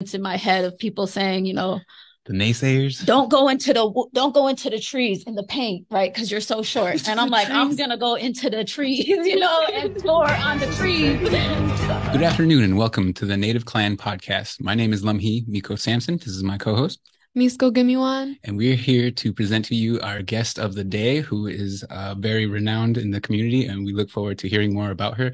it's in my head of people saying, The naysayers. don't go into the trees in the paint, right? Because you're so short. And I'm The like, I'm trees. gonna go into the trees, and tour on the trees. Good afternoon and welcome to the Native Clan podcast. My name is Lumhi Miko Sampson. This is my co-host. Misko, give me one. And we're here to present to you our guest of the day, who is very renowned in the community, and we look forward to hearing more about her.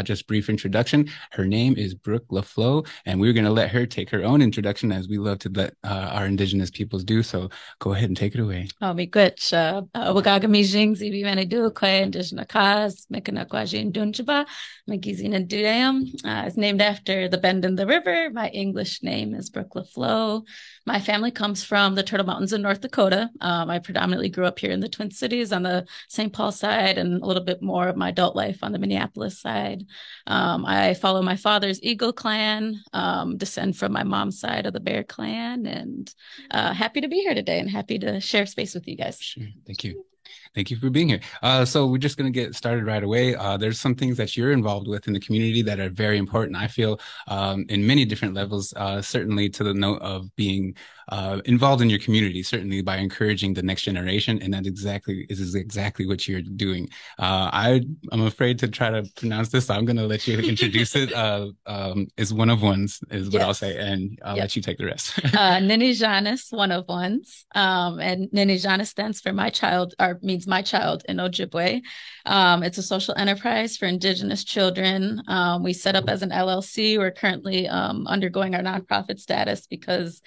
Just brief introduction. Her name is Brook Lafloe, and we're going to let her take her own introduction as we love to let our Indigenous peoples do. So go ahead and take it away. Miigwech, wagagamijing zibi manidu kwe Indigenous cause mekanakwaji dunjaba magizina dudam. It's named after the bend in the river. My English name is Brook Lafloe. My family comes from the Turtle Mountains in North Dakota. I predominantly grew up here in the Twin Cities on the St. Paul side, and a little bit more of my adult life on the Minneapolis side. I follow my father's Eagle clan, descend from my mom's side of the Bear clan, and happy to be here today and happy to share space with you guys. Sure. Thank you. Thank you for being here. So we're just going to get started right away. There's some things that you're involved with in the community that are very important, I feel, in many different levels, certainly to the note of being involved in your community, certainly by encouraging the next generation. And that is exactly what you're doing. I'm afraid to try to pronounce this, so I'm going to let you introduce it. Is one of ones, is what I'll say, and I'll let you take the rest. Ninijanis, one of ones. And Ninijanis stands for my child, or means my child in Ojibwe. It's a social enterprise for Indigenous children. We set up as an LLC. We're currently undergoing our nonprofit status because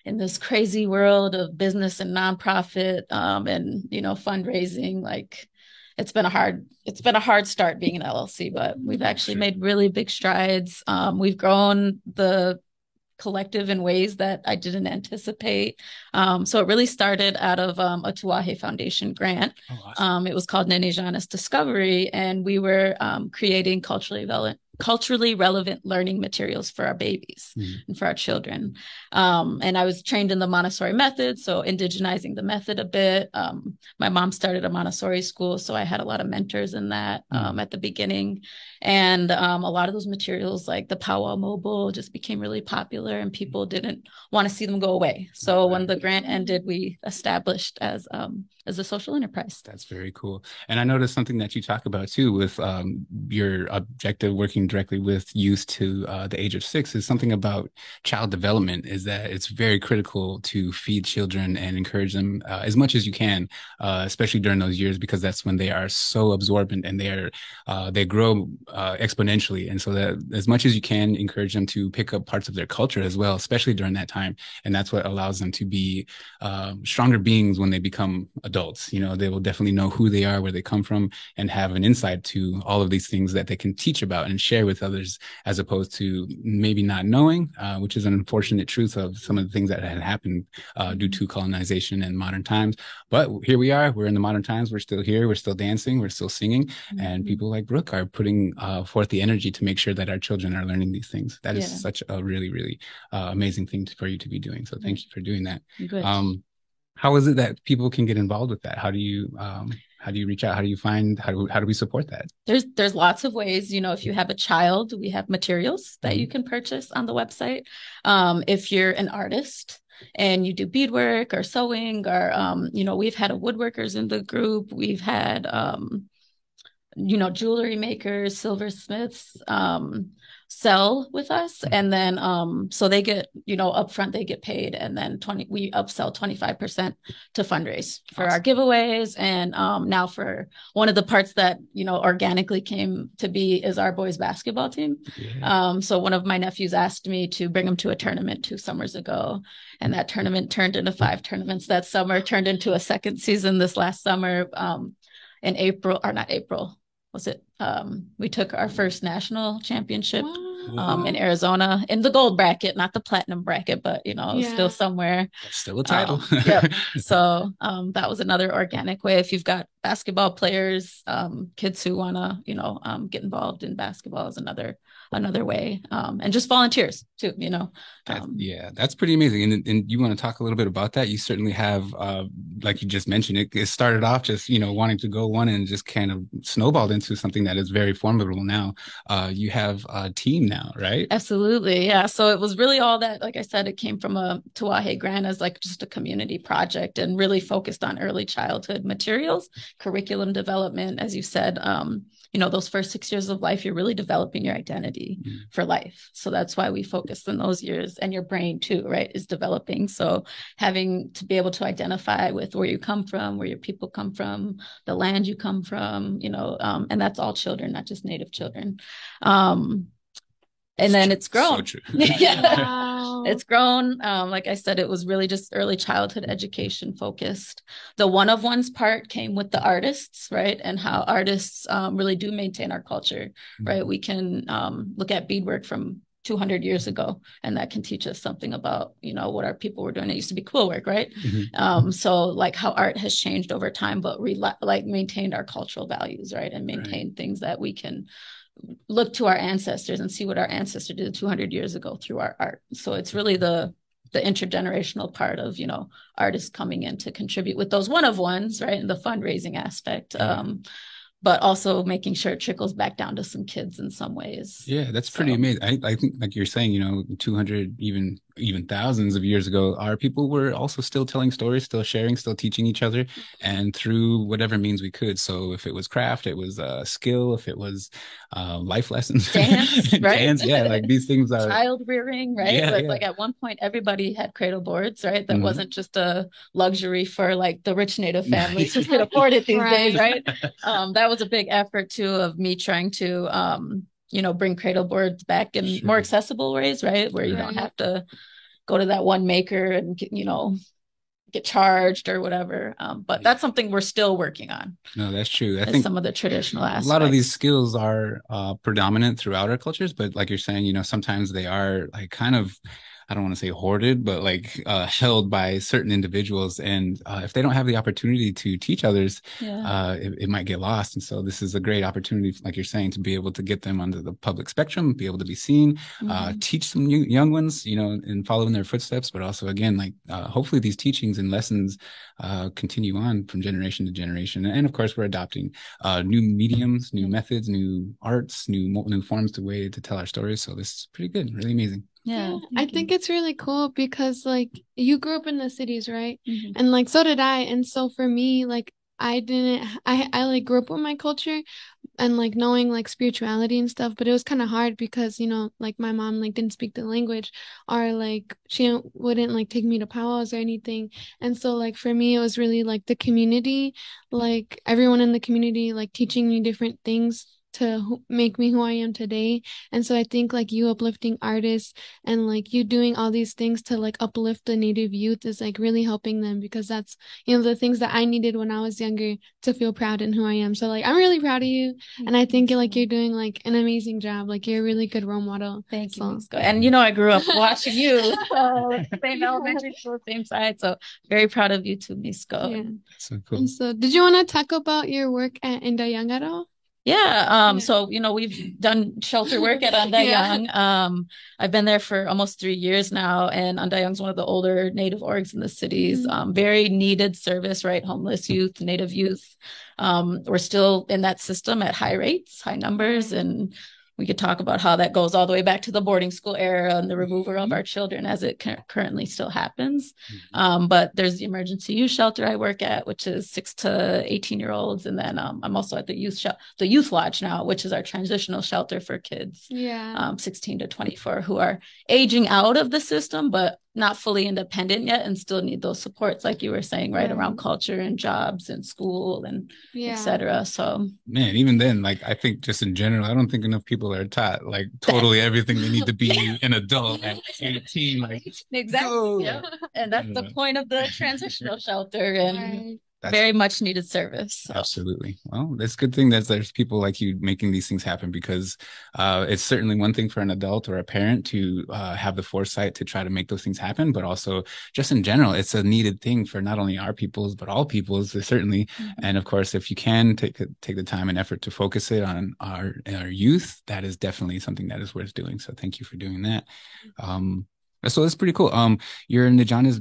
in this crazy world of business and nonprofit and fundraising, like it's been a hard start being an LLC, but we've actually made really big strides. We've grown the collective in ways that I didn't anticipate. So it really started out of a Tuahe Foundation grant. Oh, awesome. It was called Nene Janis Discovery, and we were creating culturally relevant learning materials for our babies and for our children. And I was trained in the Montessori method, so indigenizing the method a bit. My mom started a Montessori school, so I had a lot of mentors in that at the beginning. And a lot of those materials, like the Powwow Mobile, just became really popular, and people didn't want to see them go away. So when the grant ended, we established as a social enterprise. That's very cool. And I noticed something that you talk about too with your objective working directly with youth to the age of 6 is something about child development, is that it's very critical to feed children and encourage them as much as you can, especially during those years, because that's when they are so absorbent and they grow exponentially. And so that as much as you can, encourage them to pick up parts of their culture as well, especially during that time. And that's what allows them to be stronger beings when they become adults. They will definitely know who they are, where they come from, and have an insight to all of these things that they can teach about and share with others, as opposed to maybe not knowing, which is an unfortunate truth of some of the things that had happened due to colonization and modern times. But here we are, we're in the modern times, we're still here, we're still dancing, we're still singing, and people like Brook are putting forth the energy to make sure that our children are learning these things. That is such a really, really amazing thing for you to be doing. So thank you for doing that. How is it that people can get involved with that? How do you reach out? How do you find, how do we support that? There's lots of ways. If you have a child, we have materials that you can purchase on the website. If you're an artist and you do beadwork or sewing, or we've had woodworkers in the group. We've had jewelry makers, silversmiths, sell with us, and then so they get upfront they get paid, and then we upsell 25% to fundraise for our giveaways. And now for one of the parts that organically came to be is our boys basketball team. So one of my nephews asked me to bring him to a tournament 2 summers ago, and that tournament turned into 5 tournaments that summer, turned into a second season this last summer. In April, or not April, was it? We took our first national championship in Arizona, in the gold bracket, not the platinum bracket, but still somewhere. That's still a title. Yep. So that was another organic way. If you've got basketball players, kids who want to, get involved in basketball, is another another way. And just volunteers too, Yeah, that's pretty amazing. And you want to talk a little bit about that? You certainly have, like you just mentioned, it started off just, wanting to go one and just kind of snowballed into something that is very formidable now. You have a team now, right? Absolutely. Yeah. So it was really all that, like I said, it came from a Tuahe grant as like just a community project and really focused on early childhood materials, curriculum development, as you said. Those first 6 years of life, you're really developing your identity for life. So that's why we focused in those years, and your brain too, right, is developing. So having to be able to identify with where you come from, where your people come from, the land you come from, and that's all children, not just Native children. And then it's grown. So true. Yeah. Wow. It's grown. Like I said, it was really just early childhood education focused. The one of ones part came with the artists, right? And how artists really do maintain our culture, right? We can look at beadwork from 200 years ago, and that can teach us something about, what our people were doing. It used to be quill work, right? So like how art has changed over time, but maintained our cultural values, right? And maintained things that we can look to our ancestors and see what our ancestors did 200 years ago through our art. So it's really the intergenerational part of, artists coming in to contribute with those one of ones, right? And the fundraising aspect. But also making sure it trickles back down to some kids in some ways. Yeah, that's pretty amazing. I think, like you're saying, 200, even thousands of years ago, our people were also still telling stories, still sharing, still teaching each other, and through whatever means we could. So if it was craft, it was skill, if it was life lessons, dance, right? Dance, yeah, like these things are child rearing, right? Yeah, like at one point, everybody had cradle boards, right? That wasn't just a luxury for like the rich Native families who could afford it these days, right? That was a big effort too of me trying to bring cradle boards back in more accessible ways, right? Where you don't have to go to that one maker and get charged or whatever. But that's something we're still working on. No, that's true. I think some of the traditional aspects. A lot of these skills are predominant throughout our cultures, but like you're saying, sometimes they are like kind of, I don't want to say hoarded, but like held by certain individuals. And if they don't have the opportunity to teach others, it might get lost. And so this is a great opportunity, like you're saying, to be able to get them onto the public spectrum, be able to be seen, teach some young ones, and follow in their footsteps. But also, again, like hopefully these teachings and lessons continue on from generation to generation. And of course, we're adopting new mediums, new methods, new arts, new forms to tell our stories. So this is pretty good, really amazing. Yeah, I think it's really cool because like you grew up in the cities, right? And like so did I. And so for me, like I like grew up with my culture and like knowing like spirituality and stuff, but it was kind of hard because like my mom like didn't speak the language, or like she wouldn't like take me to powwows or anything. And so like for me it was really like the community, like everyone in the community like teaching me different things to make me who I am today. And so I think like you uplifting artists and like you doing all these things to like uplift the Native youth is like really helping them, because that's the things that I needed when I was younger to feel proud in who I am. So like I'm really proud of you, and I think like you're doing like an amazing job. Like you're a really good role model. Thank you. And I grew up watching you, so same elementary school, same side. So very proud of you too, Misko. Yeah. So cool. And so did you want to talk about your work at Indayang at all? Yeah. So, we've done shelter work at Andayang. I've been there for almost 3 years now, and Andayang's one of the older Native orgs in the cities. Very needed service, right? Homeless youth, Native youth. We're still in that system at high rates, high numbers, and we could talk about how that goes all the way back to the boarding school era and the removal of our children as it currently still happens. But there's the emergency youth shelter I work at, which is 6 to 18-year-olds. And then I'm also at the youth lodge now, which is our transitional shelter for kids 16 to 24 who are aging out of the system, but not fully independent yet and still need those supports, like you were saying, right, around culture and jobs and school and etc. So man, even then, like I think just in general, I don't think enough people are taught like totally everything they need to be an adult at 18. Like exactly. Yeah. And that's the point of the transitional shelter. And very much needed service. So. Absolutely. Well, it's a good thing that there's people like you making these things happen, because it's certainly one thing for an adult or a parent to have the foresight to try to make those things happen, but also just in general, it's a needed thing for not only our peoples, but all peoples, certainly. And of course, if you can take the time and effort to focus it on our youth, that is definitely something that is worth doing. So thank you for doing that. So that's pretty cool. Your Najana's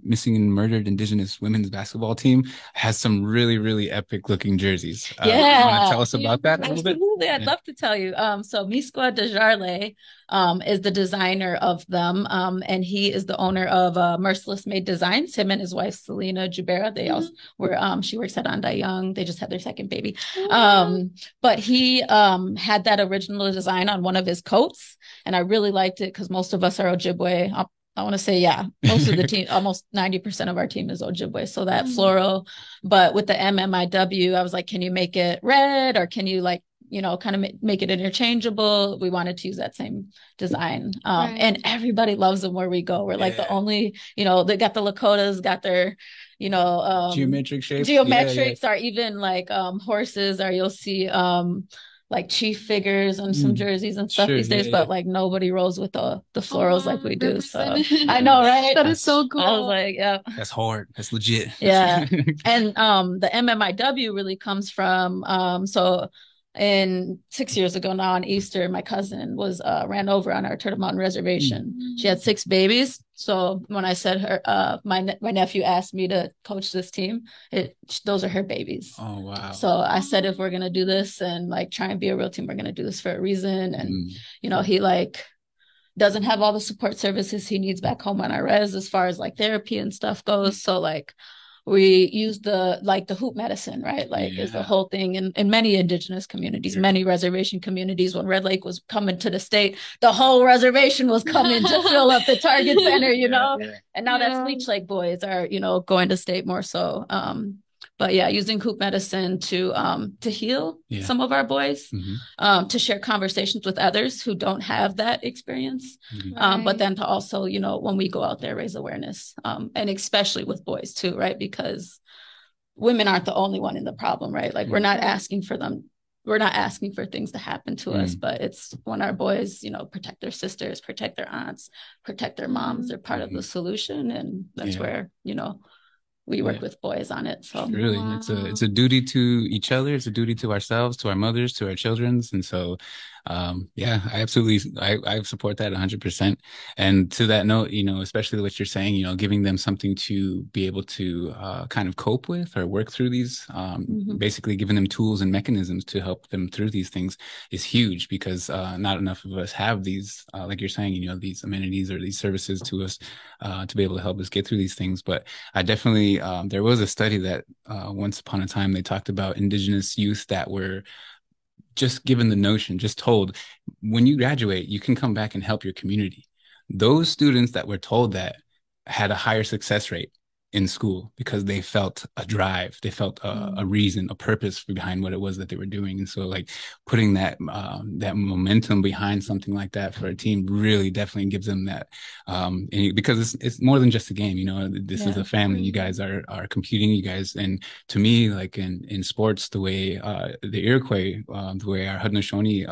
Missing and Murdered Indigenous Women's Basketball team has some really, really epic looking jerseys. You want to tell us about that a little bit? Absolutely, I'd love to tell you. So Misqua Desjarlais is the designer of them, and he is the owner of Merciless Made Designs. Him and his wife Selena Jubera. They also were. She works at Andai Young. They just had their second baby. But he had that original design on one of his coats. And I really liked it because most of us are Ojibwe. I want to say, most of the team, almost 90% of our team is Ojibwe. So that floral, but with the MMIW, I was like, can you make it red, or can you kind of make it interchangeable? We wanted to use that same design. And everybody loves them where we go. We're like the only, they got the Lakotas, got their, geometric shapes. Geometrics are even like horses, or you'll see like chief figures and some jerseys and stuff these days, but like nobody rolls with the florals like we do. So I know, right? That is so cool. I was like, that's hard. That's legit. Yeah. And the MMIW really comes from in 6 years ago now on Easter, my cousin was ran over on our Turtle Mountain reservation. She had 6 babies. So when I said her, my nephew asked me to coach this team, those are her babies. Oh, wow. So I said, if we're going to do this and like try and be a real team, we're going to do this for a reason. And, he like doesn't have all the support services he needs back home on our res as far as like therapy and stuff goes. So like, we use the hoop medicine, right? Like is the whole thing in many indigenous communities, many reservation communities. When Red Lake was coming to the state, the whole reservation was coming to fill up the Target Center, and now that Leech Lake boys are, going to state more so. But using hoop medicine to heal some of our boys, to share conversations with others who don't have that experience, but then to also, when we go out there, raise awareness, and especially with boys too, right? Because women aren't the only one in the problem, right? Like we're not asking for them. We're not asking for things to happen to us, but it's when our boys, protect their sisters, protect their aunts, protect their moms, they're part of the solution. And that's where, we work with boys on it. So really, it's a duty to each other. It's a duty to ourselves, to our mothers, to our children's. And so, I absolutely, I support that 100%. And to that note, especially what you're saying, giving them something to be able to kind of cope with or work through these, basically giving them tools and mechanisms to help them through these things is huge, because not enough of us have these, like you're saying, these amenities or these services to us to be able to help us get through these things. But I definitely, there was a study that once upon a time they talked about Indigenous youth that were just given the notion, just told, when you graduate, you can come back and help your community. Those students that were told that had a higher success rate in school because they felt a drive, they felt a reason, a purpose behind what it was that they were doing. And so like putting that momentum behind something like that for a team really definitely gives them that, because it's more than just a game, this is a family. You guys are competing, you guys. And to me, like in sports, the way the Iroquois, the way our Haudenosaunee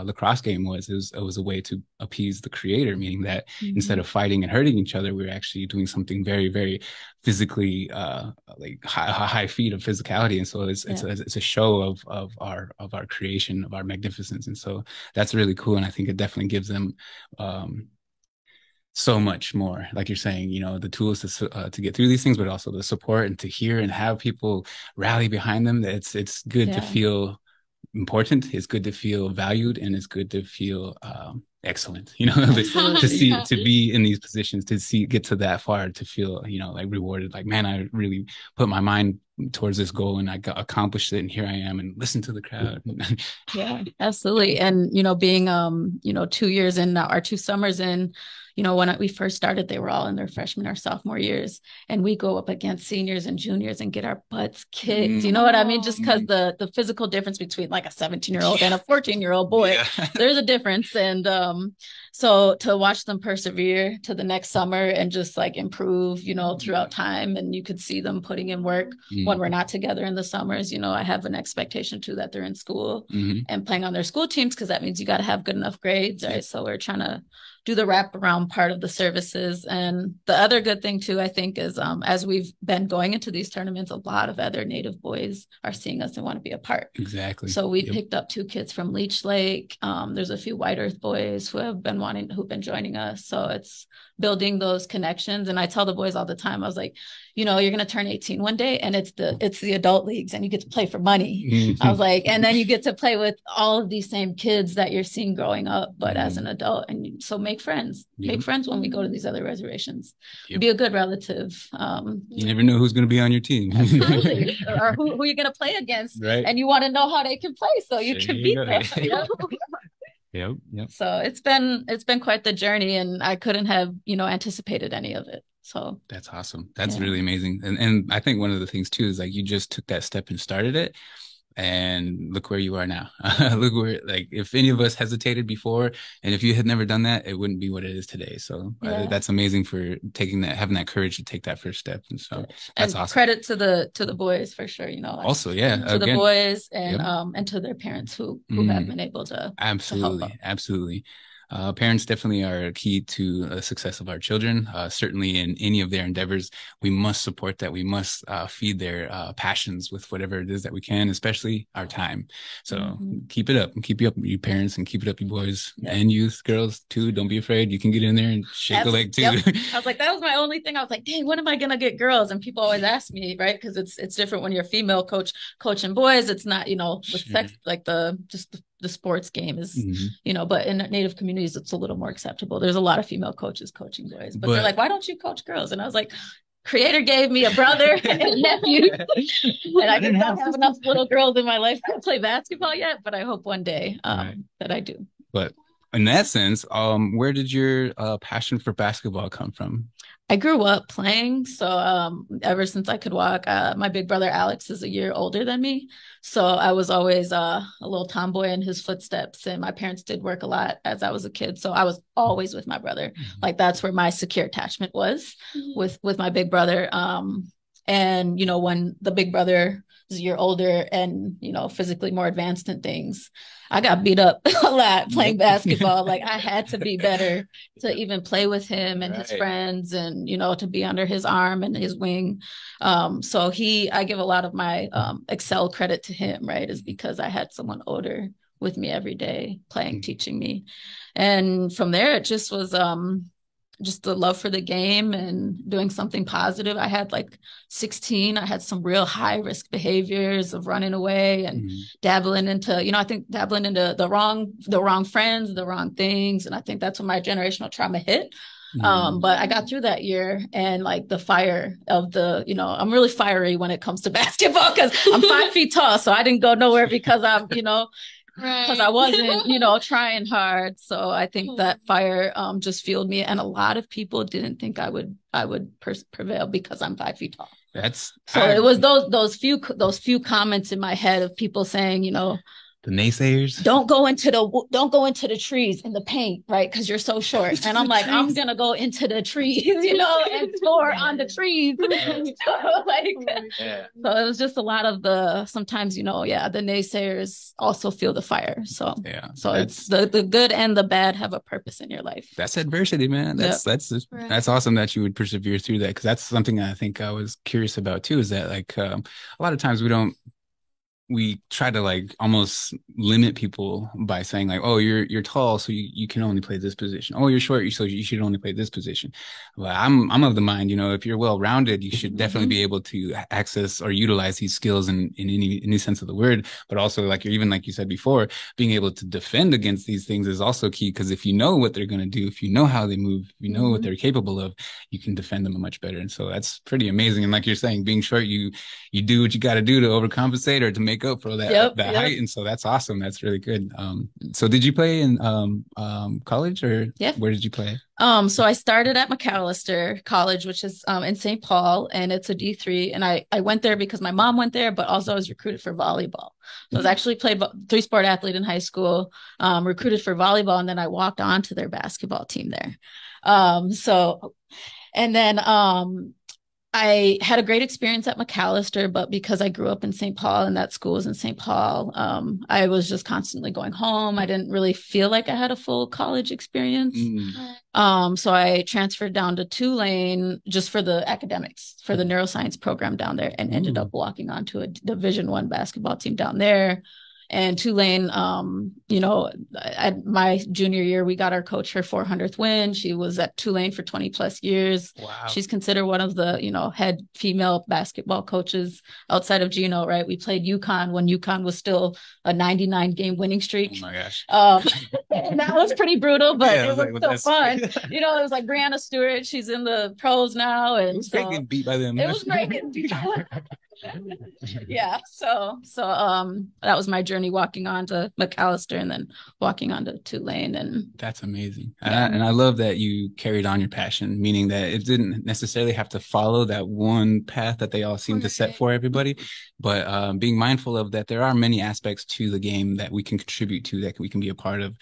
lacrosse game was, it was a way to appease the creator, meaning that instead of fighting and hurting each other, we were actually doing something very, very physically like high feat of physicality. And so it's a show of our creation, of our magnificence. And so that's really cool. And I think it definitely gives them so much more, like you're saying, the tools to get through these things, but also the support and to hear and have people rally behind them. It's good to feel important. It's good to feel valued, and it's good to feel excellent, to be in these positions, to get to that far, to feel, like rewarded, like, man, I really put my mind towards this goal and I accomplished it, and here I am, and listen to the crowd. Yeah, absolutely. And, being, 2 years in now, our 2 summers in, when we first started, they were all in their freshman or sophomore years, and we go up against seniors and juniors and get our butts kicked. You know what I mean? Just because the physical difference between like a 17-year-old and a 14-year-old boy, there's a difference. And So to watch them persevere to the next summer and just like improve, throughout time, and you could see them putting in work when we're not together in the summers. I have an expectation too that they're in school and playing on their school teams, because that means you got to have good enough grades, right? So we're trying to do the wraparound part of the services. And the other good thing too, I think, is as we've been going into these tournaments, a lot of other Native boys are seeing us and want to be a part. Exactly. So we picked up 2 kids from Leech Lake. There's a few White Earth boys who've been joining us. So it's building those connections. And I tell the boys all the time, I was like, you're going to turn 18 one day, and it's the adult leagues, and you get to play for money. I was like, and then you get to play with all of these same kids that you're seeing growing up, but as an adult. And so make friends when we go to these other reservations. Be a good relative. You never know who's going to be on your team. Absolutely. Or who you're going to play against. Right. And you want to know how they can play so you can beat them. Yep. So it's been quite the journey, and I couldn't have, anticipated any of it. So that's awesome. That's really amazing. And I think one of the things too is like you just took that step and started it. And look where you are now. Look where, like, if any of us hesitated before, and if you had never done that, it wouldn't be what it is today. So that's amazing for having that courage to take that first step. And so that's awesome. Credit to the boys for sure. Also, to the boys and to their parents who have been able to absolutely. Parents definitely are key to the success of our children. Certainly in any of their endeavors, we must support that. We must feed their passions with whatever it is that we can, especially our time. So keep it up, and keep you up, you parents, and keep it up, you boys and youth, girls too. Don't be afraid. You can get in there and shake a leg too. I was like, that was my only thing. I was like, dang, when am I gonna get girls? And people always ask me, right? Because it's different when you're female coaching boys. It's not, with sex, like the sports game is, but in Native communities, it's a little more acceptable. There's a lot of female coaches coaching boys, but they're like, why don't you coach girls? And I was like, Creator gave me a brother and a nephew, and I didn't have enough little girls in my life to play basketball yet, but I hope one day that I do. But in that sense, where did your passion for basketball come from? I grew up playing. So ever since I could walk, my big brother, Alex, is a year older than me. So I was always a little tomboy in his footsteps. And my parents did work a lot as I was a kid. So I was always with my brother. Like that's where my secure attachment was with my big brother. And, when the big brother is a year older and, physically more advanced in things, I got beat up a lot playing basketball. Like I had to be better to even play with him and his friends and, to be under his arm and his wing. So I give a lot of my Excel credit to him, right, is because I had someone older with me every day playing, teaching me. And from there, it just was just the love for the game and doing something positive. I had 16, I had some real high risk behaviors of running away and dabbling into, I think dabbling into the wrong friends, the wrong things. And I think that's when my generational trauma hit. But I got through that year, and the fire of I'm really fiery when it comes to basketball because I'm 5 feet tall. So I didn't go nowhere because I'm, because I wasn't, trying hard. So I think that fire just fueled me. And a lot of people didn't think I would prevail because I'm 5 feet tall. It was those few comments in my head of people saying, the naysayers, don't go into the trees in the paint, right? Because you're so short. And I'm like, I'm gonna go into the trees, and score on the trees. So it was just a lot of sometimes, the naysayers also feel the fire. So it's the good and the bad have a purpose in your life. That's adversity, man. That's awesome that you would persevere through that, because that's something I think I was curious about too. Is that a lot of times we try to almost limit people by saying oh, you're tall, so you can only play this position. Oh, you're short, so you should only play this position. Well, I'm of the mind, if you're well-rounded, you should definitely be able to access or utilize these skills in any sense of the word. But also, like you said before, being able to defend against these things is also key, because if you know what they're going to do, if you know how they move, if you know what they're capable of, you can defend them much better. And so that's pretty amazing. And like you're saying, being short, you do what you got to do to overcompensate or to make make up for that height. And so that's awesome. That's really good. So did you play in college, or where did you play? So I started at McAllister College, which is in St. Paul, and it's a D3. And I went there because my mom went there, but also I was recruited for volleyball. So I was actually played 3-sport athlete in high school, recruited for volleyball, and then I walked on to their basketball team there. And then I had a great experience at McAllister, but because I grew up in St. Paul and that school was in St. Paul, I was just constantly going home. I didn't really feel like I had a full college experience. So I transferred down to Tulane just for the academics, for the neuroscience program down there, and ended up walking onto a Division I basketball team down there. And Tulane, at my junior year, we got our coach her 400th win. She was at Tulane for 20 plus years. Wow. She's considered one of the, head female basketball coaches outside of Gino, right? We played UConn when UConn was still a 99 game winning streak. Oh my gosh. And that was pretty brutal, but it was still fun. It was like Brianna Stewart. She's in the pros now. And it was great getting beat by them. It was great getting beat by them. Yeah. So that was my journey, walking on to McAllister and then walking on to Tulane. And that's amazing. And I love that you carried on your passion, meaning that it didn't necessarily have to follow that one path that they all seem to set for everybody, but being mindful of that there are many aspects to the game that we can contribute to, that we can be a part of.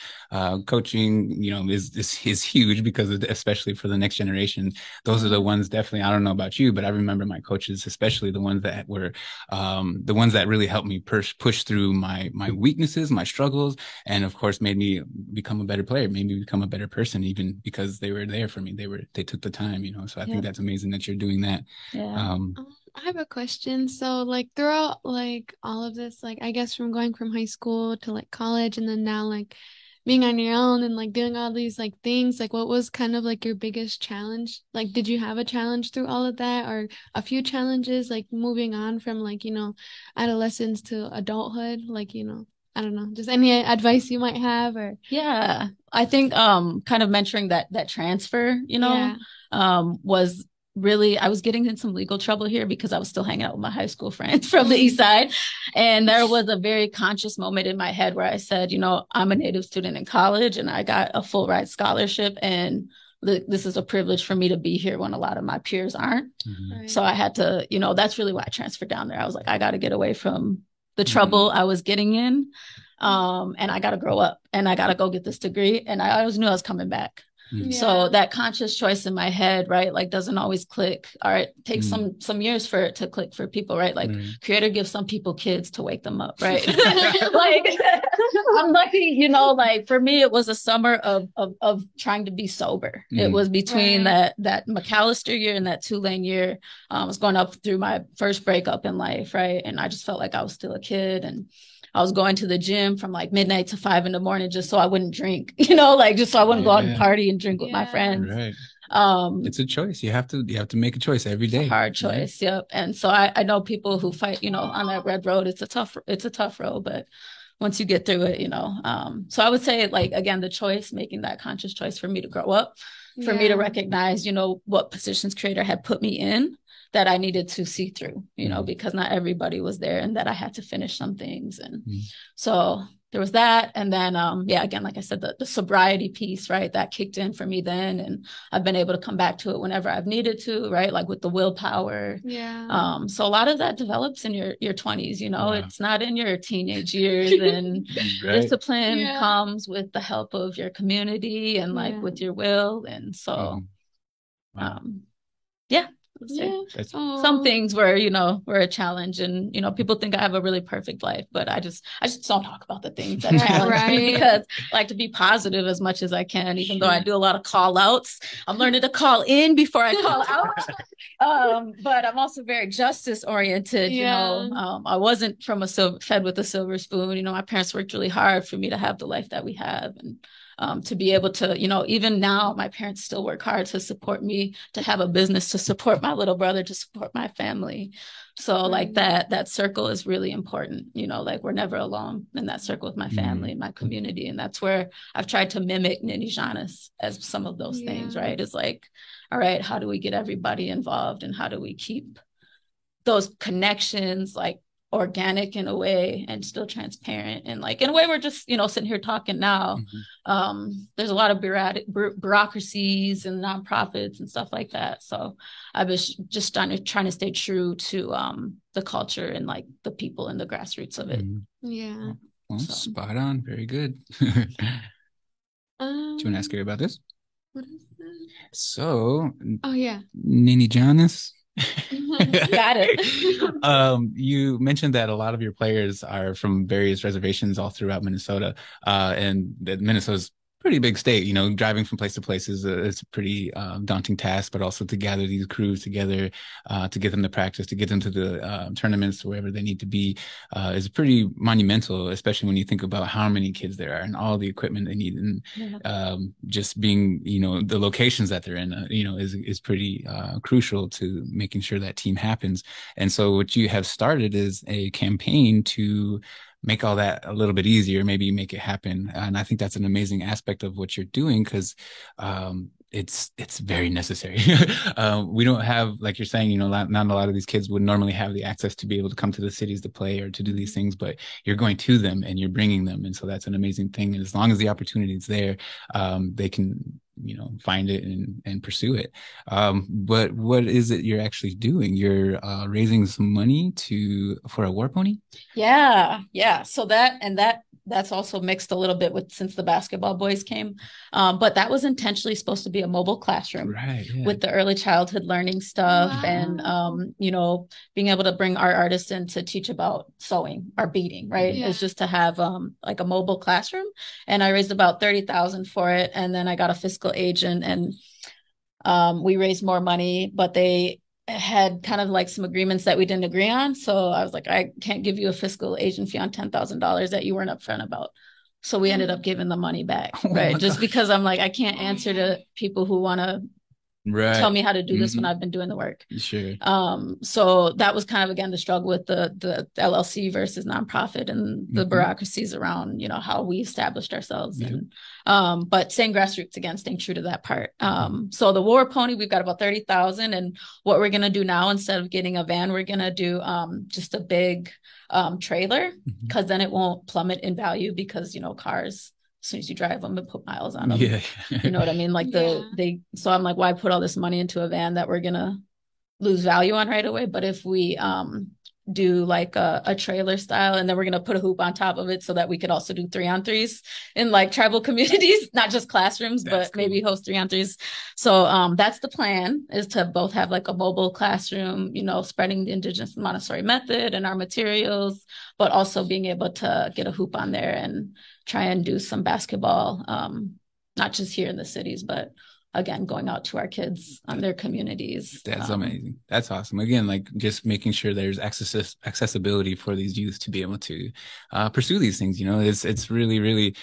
Coaching, is huge, because especially for the next generation, those are the ones, definitely, I don't know about you, but I remember my coaches, especially the ones that were the ones that really helped me push through my weaknesses, my struggles, and of course made me become a better player, made me become a better person, even because they were there for me. They took the time, so I think that's amazing that you're doing that. I have a question. So like throughout like all of this, like I guess from going from high school to like college, and then now like being on your own and like doing all these like things, like what was kind of like your biggest challenge? Like, did you have a challenge through all of that, or a few challenges, like moving on from like, adolescence to adulthood? Like, I don't know, just any advice you might have? Or I think kind of mentoring that transfer, was really, I was getting in some legal trouble here because I was still hanging out with my high school friends from the East Side. And there was a very conscious moment in my head where I said, I'm a Native student in college and I got a full ride scholarship, and this is a privilege for me to be here when a lot of my peers aren't. Right. So I had to, that's really why I transferred down there. I was like, I got to get away from the trouble I was getting in. And I got to grow up, and I got to go get this degree. And I always knew I was coming back. So that conscious choice in my head, right, like doesn't always click. All right, takes some years for it to click for people, right? Like Creator gives some people kids to wake them up, right? Like I'm lucky, like for me, it was a summer of trying to be sober. It was between that McAllister year and that Tulane year. I was going up through my first breakup in life, right? And I just felt like I was still a kid, and I was going to the gym from like midnight to 5 a.m. just so I wouldn't drink, just so I wouldn't go out and party and drink with my friends. Right. It's a choice. You have to make a choice every day. It's a hard choice. Yep. And so I know people who fight, on that red road. It's a tough road, but once you get through it, so I would say, like, again, the choice, making that conscious choice for me to grow up, for me to recognize, what positions Creator had put me in that I needed to see through, because not everybody was there, and that I had to finish some things. And so there was that. And then, again, like I said, the sobriety piece, right, that kicked in for me then. And I've been able to come back to it whenever I've needed to, right, like with the willpower. So a lot of that develops in your 20s, it's not in your teenage years. And discipline comes with the help of your community and like with your will. And so, some things were a challenge, and people think I have a really perfect life, but I just don't talk about the things that challenge me, because I like to be positive as much as I can, even though I do a lot of call outs. I'm learning to call in before I call out. But I'm also very justice oriented. I wasn't fed with a silver spoon. My parents worked really hard for me to have the life that we have, and to be able to, even now, my parents still work hard to support me, to have a business, to support my little brother, to support my family. So like that circle is really important, like we're never alone in that circle with my family and my community. And that's where I've tried to mimic Ninijanas as some of those things, right? It's like, all right, how do we get everybody involved, and how do we keep those connections like organic in a way and still transparent, and like in a way we're just, you know, sitting here talking now. There's a lot of bureaucracies and nonprofits and stuff like that, so I was just trying to stay true to the culture and like the people and the grassroots of it. Yeah. Well, spot on. Very good. Do you want to ask her about this? What is that? So, oh yeah, Nini Jonas. Got it. You mentioned that a lot of your players are from various reservations all throughout Minnesota, and that Minnesota's pretty big state. You know, driving from place to place is a pretty daunting task, but also to gather these crews together, to get them to practice, to get them to the tournaments, wherever they need to be, is pretty monumental, especially when you think about how many kids there are and all the equipment they need, and just being, you know, the locations that they're in, you know, is pretty crucial to making sure that team happens. And so what you have started is a campaign to make all that a little bit easier, maybe make it happen. And I think that's an amazing aspect of what you're doing, because it's very necessary. We don't have, like you're saying, you know, not a lot of these kids would normally have the access to be able to come to the cities to play or to do these things, but you're going to them and you're bringing them. And so that's an amazing thing. And as long as the opportunity is there, they can, you know, find it and pursue it. But what is it you're actually doing? You're raising some money for a war pony? Yeah. So that's also mixed a little bit with, since the basketball boys came. But that was intentionally supposed to be a mobile classroom, right? Yeah. With the early childhood learning stuff. Wow. And you know, being able to bring our artists in to teach about sewing or beading, right? Yeah. It's just to have like a mobile classroom. And I raised about 30,000 for it. And then I got a fiscal agent, and we raised more money, but they had kind of like some agreements that we didn't agree on. So I was like, I can't give you a fiscal agent fee on $10,000 that you weren't upfront about. So we ended up giving the money back, right? Just because I'm like, I can't answer to people who want to tell me how to do this when I've been doing the work. Sure. So that was kind of, again, the struggle with the LLC versus nonprofit and the bureaucracies around, you know, how we established ourselves. And but staying grassroots, again, staying true to that part. So the war pony, we've got about 30,000, and what we're gonna do now, instead of getting a van, we're gonna do just a big trailer, because then it won't plummet in value, because, you know, cars, as soon as you drive them and put miles on them, you know what I mean? Like so I'm like, why put all this money into a van that we're gonna lose value on right away? But if we do like a trailer style, and then we're gonna put a hoop on top of it, so that we could also do 3-on-3s in like tribal communities, not just classrooms, but maybe host 3-on-3s. So that's the plan, is to both have like a mobile classroom, you know, spreading the Indigenous Montessori method and our materials, but also being able to get a hoop on there and try and do some basketball, not just here in the cities, but again, going out to our kids on their communities. That's amazing. That's awesome. Again, like just making sure there's accessibility for these youth to be able to pursue these things. You know, it's really, really,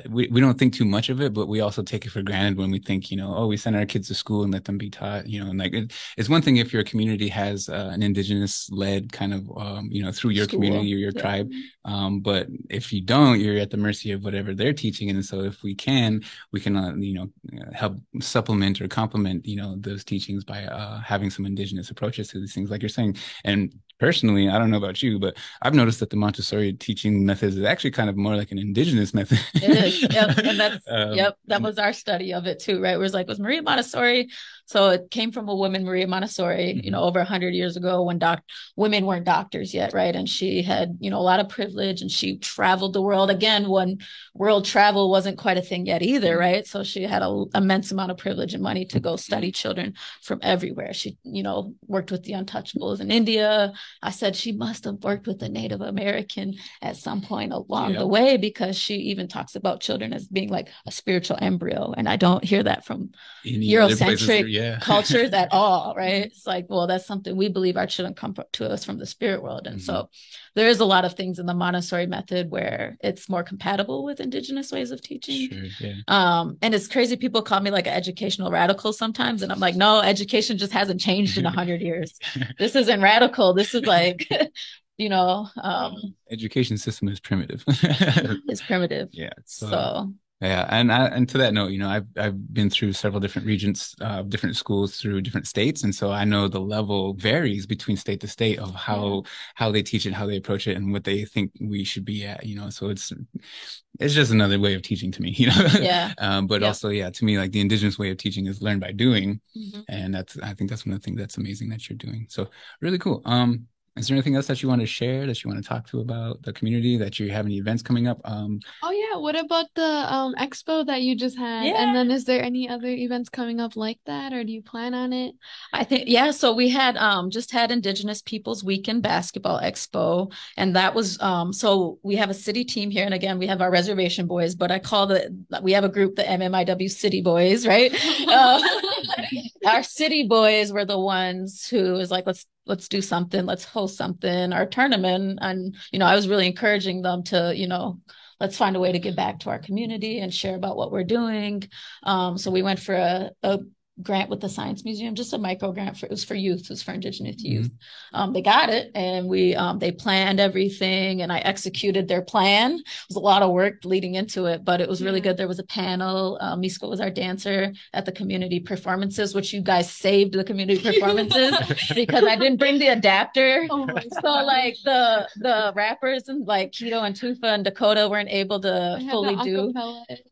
we don't think too much of it, but we also take it for granted when we think, you know, oh, we send our kids to school and let them be taught, you know, and like it's one thing if your community has an Indigenous led kind of, you know, through your community or your tribe. But if you don't, you're at the mercy of whatever they're teaching. And so if we can, you know, help supplement or complement, you know, those teachings by having some Indigenous approaches to these things, like you're saying. And personally, I don't know about you, but I've noticed that the Montessori teaching methods is actually kind of more like an Indigenous method. It is. Yep. And that's, that was our study of it too, right? It was like, was Maria Montessori. So it came from a woman, Maria Montessori, you know, over 100 years ago, when women weren't doctors yet, right? And she had, you know, a lot of privilege, and she traveled the world, again, when world travel wasn't quite a thing yet either, right? So she had an immense amount of privilege and money to go study children from everywhere. She, you know, worked with the untouchables in India. I said she must have worked with a Native American at some point along the way, because she even talks about children as being like a spiritual embryo. And I don't hear that from Eurocentric cultures at all, right? It's like, well, that's something we believe our children come to us from the spirit world. And so there is a lot of things in the Montessori method where it's more compatible with Indigenous ways of teaching. And it's crazy. People call me like an educational radical sometimes. And I'm like, no, education just hasn't changed in 100 years. This isn't radical. This is like, you know, education system is primitive. It's primitive. Yeah. So Yeah, and to that note, I've been through several different regions, different schools through different states, and so I know the level varies between state to state of how they teach it, how they approach it, and what they think we should be at. So it's just another way of teaching to me. Yeah. But Yep. also, yeah, to me, like the indigenous way of teaching is learn by doing, Mm-hmm. and I think that's one of the things that's amazing that you're doing. So really cool. Is there anything else that you want to share that you want to talk to about the community that you have any events coming up? Oh yeah, what about the expo that you just had? And Yeah. then is there any other events coming up like that, or do you plan on it? I think, yeah, so we had just had Indigenous Peoples Weekend Basketball Expo, and that was so we have a city team here, and again we have our reservation boys, but I call we have a group, the MMIW City Boys, right? Our city boys were the ones who was like, let's do something, let's host something, our tournament, and I was really encouraging them to let's find a way to give back to our community and share about what we're doing. So we went for a grant with the Science Museum, just a micro grant it was for youth, it was for Indigenous youth. They got it, and they planned everything, and I executed their plan. It was a lot of work leading into it, but it was really good. There was a panel. Misko was our dancer at the community performances, which you guys saved the community performances because I didn't bring the adapter. Oh so like the rappers and like Keto and Tufa and Dakota weren't able to fully do.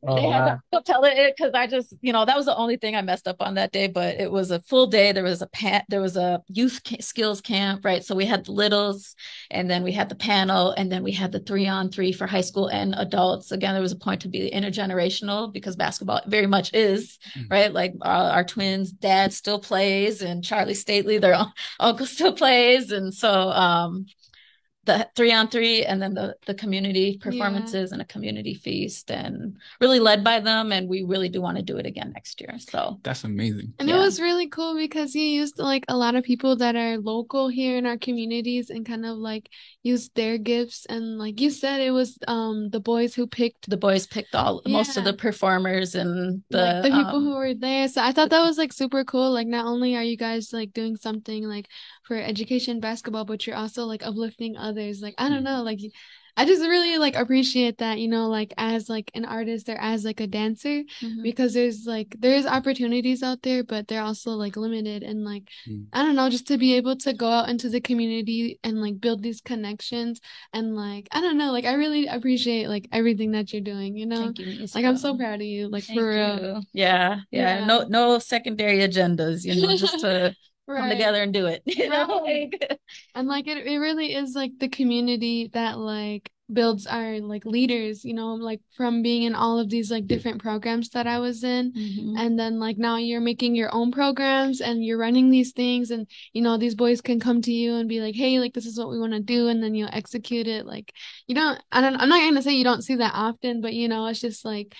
They had to tell it because I just, that was the only thing I messed up on that day. But it was a full day. There was a youth skills camp, right? So we had the littles, and then we had the panel, and then we had the 3-on-3 for high school and adults. Again, there was a point to be intergenerational because basketball very much is, right? Like our twins' dad still plays, and Charlie Stately, their uncle still plays, and so the 3-on-3 and then the community performances and a community feast, and really led by them, and we really do want to do it again next year. So that's amazing. And it was really cool because you used like a lot of people that are local here in our communities and kind of like used their gifts, and like you said, it was the boys picked all most of the performers and the people who were there. So I thought that was like super cool. Like not only are you guys like doing something like for education basketball, but you're also like uplifting others. Like I don't know, like I just really like appreciate that, like as like an artist or as like a dancer, because there's opportunities out there, but they're also like limited, and like I don't know, just to be able to go out into the community and like build these connections, and like I don't know, like I really appreciate like everything that you're doing, Thank you, like I'm so proud of you, like for real. Yeah. No secondary agendas, just to come together and do it. And like it really is like the community that like builds our like leaders, like from being in all of these like different programs that I was in, and then like now you're making your own programs and you're running these things, and these boys can come to you and be like, hey, like this is what we want to do, and then you'll execute it. Like I'm not gonna say you don't see that often, but it's just like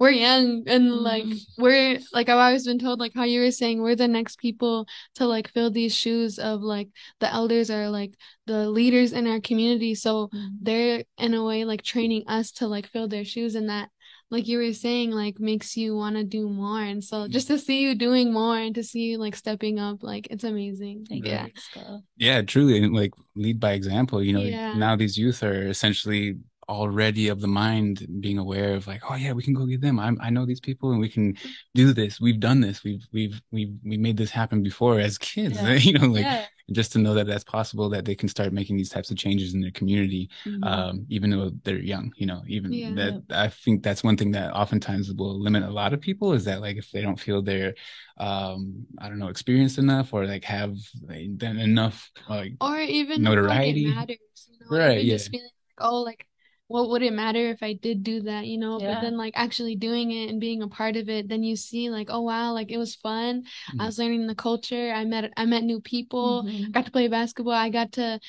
we're young, and like we're like I've always been told, like how you were saying, we're the next people to like fill these shoes of like the elders are like the leaders in our community, so they're in a way like training us to like fill their shoes, and that, like you were saying, like makes you want to do more. And so just to see you doing more and to see you like stepping up, like it's amazing. Yeah, truly, and like lead by example. Now these youth are essentially already of the mind, being aware of like, oh yeah, we can go get them. I know these people, and we can do this. We've done this. We made this happen before as kids. Just to know that that's possible, that they can start making these types of changes in their community, even though they're young. I think that's one thing that oftentimes will limit a lot of people, is that like if they don't feel they're I don't know, experienced enough, or like have done enough, like, or even notoriety, like it matters, right? Even just feeling like, oh, like what would it matter if I did do that, but then like actually doing it and being a part of it, then you see like, oh wow, like it was fun. I was learning the culture. I met new people. Got to play basketball. I got to,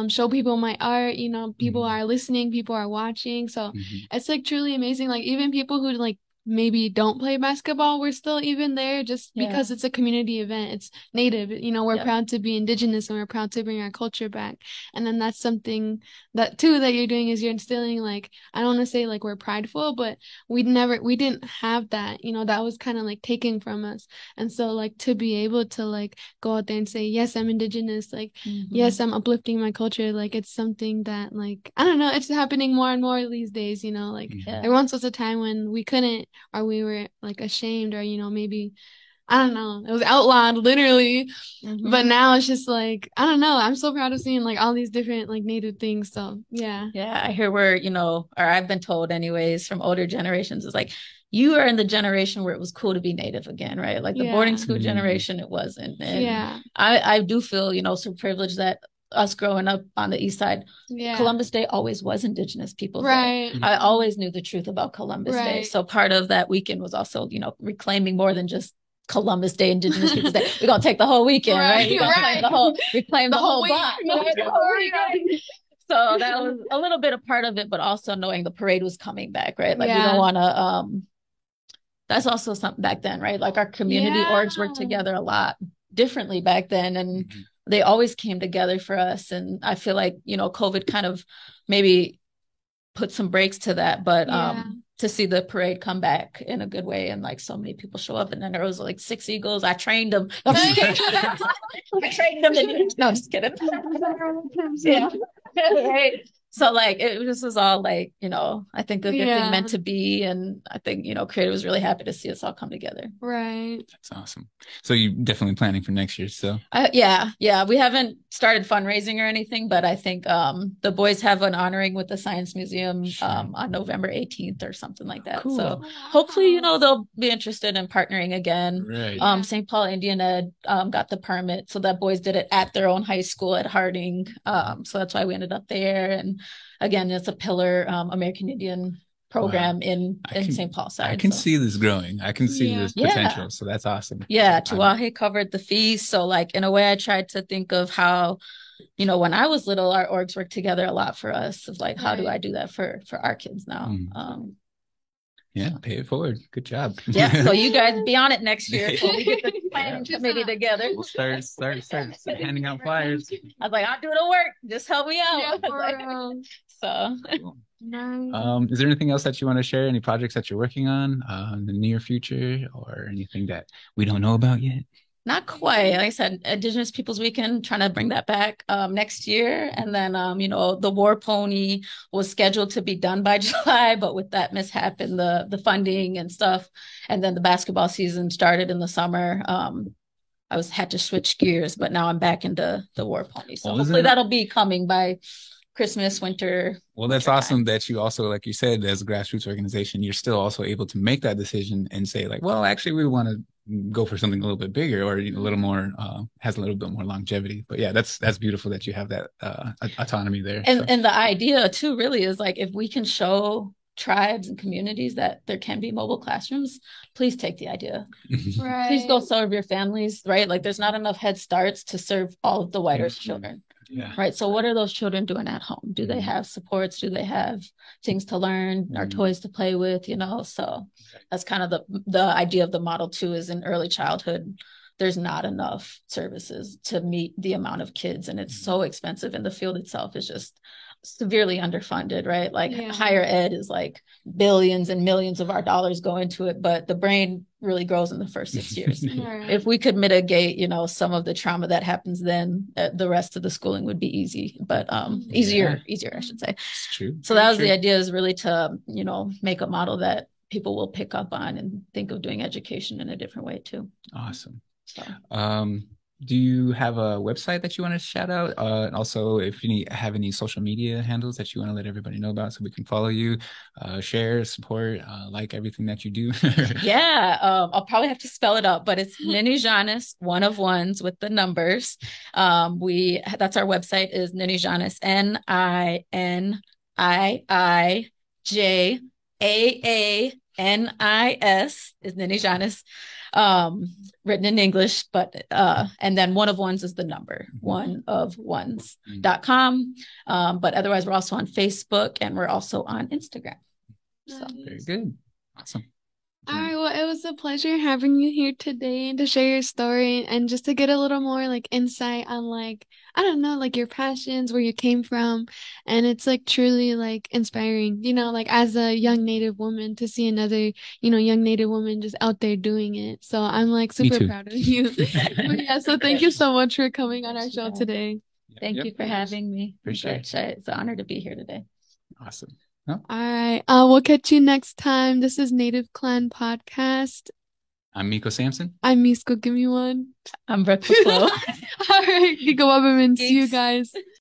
show people my art. People are listening, people are watching. So it's like truly amazing. Like even people who like maybe don't play basketball, we're still even there just because it's a community event. It's Native, you know, we're proud to be Indigenous and we're proud to bring our culture back. And then that's something that too that you're doing is you're instilling, like, I don't want to say like we're prideful, but we didn't have that, you know, that was kind of like taken from us. And so like to be able to like go out there and say, yes, I'm Indigenous, like, yes, I'm uplifting my culture. Like it's something that like, I don't know, it's happening more and more these days, you know, like there once was a time when we couldn't, or we were like ashamed, or, you know, maybe, I don't know, it was outlawed literally. But now it's just like, I don't know, I'm so proud of seeing like all these different like Native things. So yeah. I hear where, you know, or I've been told anyways from older generations, is like, you are in the generation where it was cool to be Native again, right? Like the boarding school generation, it wasn't. And I do feel, you know, so privileged that us growing up on the East Side, Columbus Day always was Indigenous Peoples Day. I always knew the truth about Columbus Day. So part of that weekend was also, you know, reclaiming more than just Columbus Day, Indigenous Peoples Day. We're gonna take the whole weekend, right? We're gonna reclaim the whole block. So that was a little bit a part of it, but also knowing the parade was coming back, right? Like we don't want to. That's also something back then, right? Like our community orgs worked together a lot differently back then, and they always came together for us. And I feel like, you know, COVID kind of maybe put some brakes to that, but to see the parade come back in a good way and like so many people show up, and then there was like 6 Eagles. I trained them. I trained them. No, I'm just kidding. Right. So like it just was all like, you know, I think a good thing meant to be. And I think, you know, Creative was really happy to see us all come together. Right. That's awesome. So you're definitely planning for next year. So yeah. We haven't started fundraising or anything, but I think the boys have an honoring with the Science Museum on November 18th or something like that. Cool. So hopefully, you know, they'll be interested in partnering again. Right. St. Paul Indian Ed got the permit, so that boys did it at their own high school at Harding. So that's why we ended up there. And again, it's a pillar American Indian program in St. Paul side. I can see this growing. I can see this potential. So that's awesome. Yeah, Tuahe covered the fees. So like in a way I tried to think of how, you know, when I was little, our orgs worked together a lot for us. Of like, how do I do that for our kids now? Yeah, pay it forward. Good job. Yeah, so you guys be on it next year when we get the planning committee together. We'll start handing out flyers. I was like, I'll do the work. Just help me out. So. Cool. Is there anything else that you want to share? Any projects that you're working on in the near future, or anything that we don't know about yet? Not quite. Like I said, Indigenous Peoples Weekend, trying to bring that back next year. And then, you know, the War Pony was scheduled to be done by July, but with that mishap in the funding and stuff, and then the basketball season started in the summer, I had to switch gears, but now I'm back into the War Pony. So hopefully that'll be coming by Christmas, winter. Well, that's awesome that you also, like you said, as a grassroots organization, you're still also able to make that decision and say like, well, actually, we want to go for something a little bit bigger, or a little more, has a little bit more longevity. But yeah, that's beautiful that you have that autonomy there. And the idea too really is like, if we can show tribes and communities that there can be mobile classrooms, please take the idea. Right. Please go serve your families, right? Like there's not enough Head Starts to serve all of the white Earth children. Yeah. Right. So what are those children doing at home? Do they have supports? Do they have things to learn or toys to play with? You know, so that's kind of the idea of the model too, is in early childhood, there's not enough services to meet the amount of kids, and it's so expensive, and the field itself is just severely underfunded, right? Like higher ed is like billions and millions of our dollars go into it, but the brain really grows in the first 6 years. If we could mitigate, you know, some of the trauma that happens, then the rest of the schooling would be easy, but easier, I should say. It's true. So that was the idea, is really to, you know, make a model that people will pick up on and think of doing education in a different way too. Awesome. So. Do you have a website that you want to shout out? And also, if you have any social media handles that you want to let everybody know about, so we can follow you, share, support, like everything that you do. I'll probably have to spell it out, but it's Ninijanis, one of ones with the numbers. That's our website, is Ninijanis, NINIJAANIS is Ninijanis. Written in English, but and then one of ones is the number, oneofones.com. But otherwise, we're also on Facebook, and we're also on Instagram. So very good. Awesome. All right, well, it was a pleasure having you here today and to share your story and just to get a little more like insight on like, I don't know, like your passions, where you came from. And it's like truly like inspiring, like as a young Native woman to see another, young Native woman just out there doing it. So I'm like Me super too. proud of you. But yeah, so thank you so much for coming on our show today. Thank you for having me. For sure. It's an honor to be here today. Awesome. Well, All right. We'll catch you next time. This is Native Clan Podcast. I'm Miko Sampson. I'm Misko. Give me one. I'm Brook Lafloe. All right. Giga Wabberman. See you guys.